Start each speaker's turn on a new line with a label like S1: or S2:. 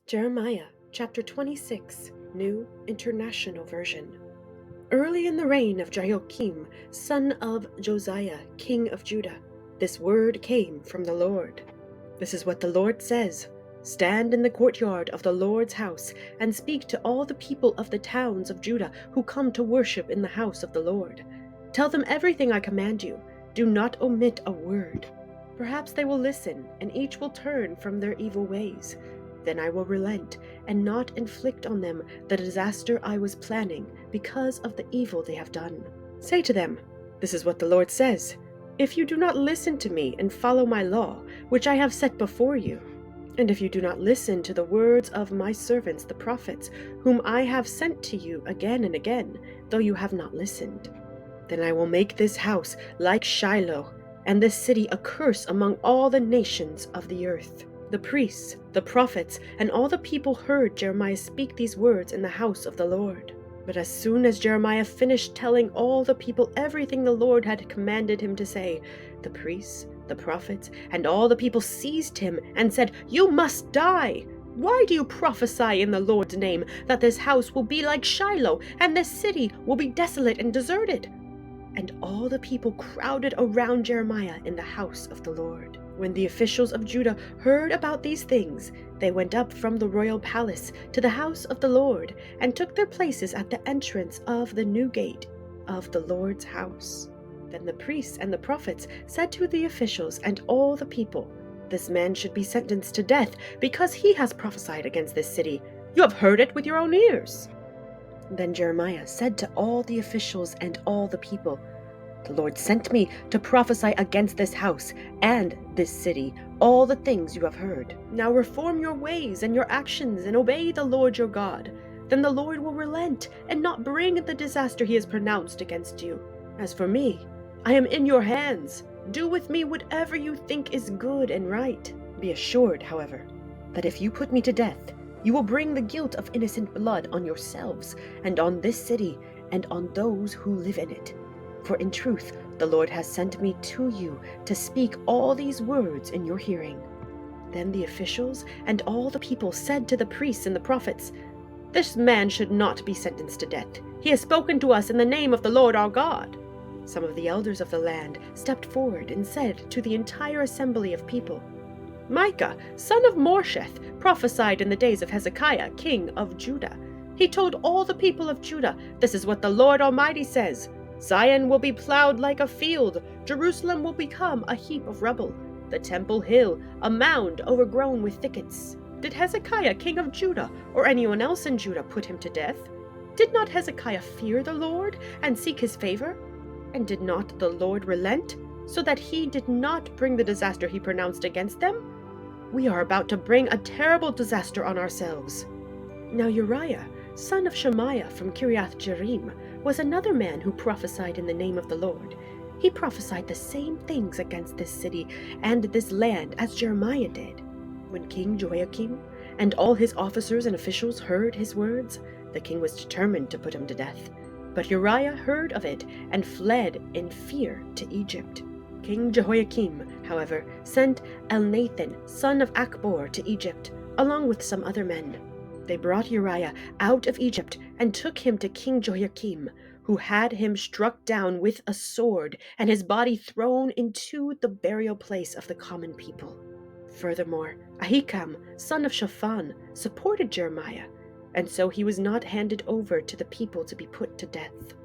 S1: Jeremiah chapter 26, New International Version. Early in the reign of Jehoiakim, son of Josiah, king of Judah, this word came from the Lord. This is what the Lord says: Stand in the courtyard of the Lord's house and speak to all the people of the towns of Judah who come to worship in the house of the Lord. Tell them everything I command you. Do not omit a word. Perhaps they will listen, and each will turn from their evil ways. Then I will relent and not inflict on them the disaster I was planning because of the evil they have done. Say to them, This is what the Lord says: If you do not listen to me and follow my law, which I have set before you, and if you do not listen to the words of my servants the prophets, whom I have sent to you again and again, though you have not listened, then I will make this house like Shiloh, and this city a curse among all the nations of the earth. The priests, the prophets, and all the people heard Jeremiah speak these words in the house of the Lord. But as soon as Jeremiah finished telling all the people everything the Lord had commanded him to say, the priests, the prophets, and all the people seized him and said, You must die! Why do you prophesy in the Lord's name that this house will be like Shiloh, and this city will be desolate and deserted? And all the people crowded around Jeremiah in the house of the Lord. When the officials of Judah heard about these things, they went up from the royal palace to the house of the Lord and took their places at the entrance of the new gate of the Lord's house. Then the priests and the prophets said to the officials and all the people, This man should be sentenced to death because he has prophesied against this city. You have heard it with your own ears. Then Jeremiah said to all the officials and all the people, The Lord sent me to prophesy against this house and this city all the things you have heard. Now reform your ways and your actions and obey the Lord your God. Then the Lord will relent and not bring the disaster he has pronounced against you. As for me, I am in your hands. Do with me whatever you think is good and right. Be assured, however, that if you put me to death, you will bring the guilt of innocent blood on yourselves and on this city and on those who live in it. For in truth, the Lord has sent me to you to speak all these words in your hearing. Then the officials and all the people said to the priests and the prophets, This man should not be sentenced to death. He has spoken to us in the name of the Lord our God. Some of the elders of the land stepped forward and said to the entire assembly of people, Micah, son of Morsheth, prophesied in the days of Hezekiah, king of Judah. He told all the people of Judah, This is what the Lord Almighty says: Zion will be plowed like a field, Jerusalem will become a heap of rubble, the temple hill a mound overgrown with thickets. Did Hezekiah, king of Judah, or anyone else in Judah put him to death? Did not Hezekiah fear the Lord and seek his favor? And did not the Lord relent, so that he did not bring the disaster he pronounced against them? We are about to bring a terrible disaster on ourselves. Now Uriah, son of Shemaiah from Kiriath Jearim, was another man who prophesied in the name of the Lord. He prophesied the same things against this city and this land as Jeremiah did. When King Jehoiakim and all his officers and officials heard his words, the king was determined to put him to death. But Uriah heard of it and fled in fear to Egypt. King Jehoiakim, however, sent Elnathan, son of Achbor, to Egypt, along with some other men. They brought Uriah out of Egypt and took him to King Jehoiakim, who had him struck down with a sword and his body thrown into the burial place of the common people. Furthermore, Ahikam, son of Shaphan, supported Jeremiah, and so he was not handed over to the people to be put to death.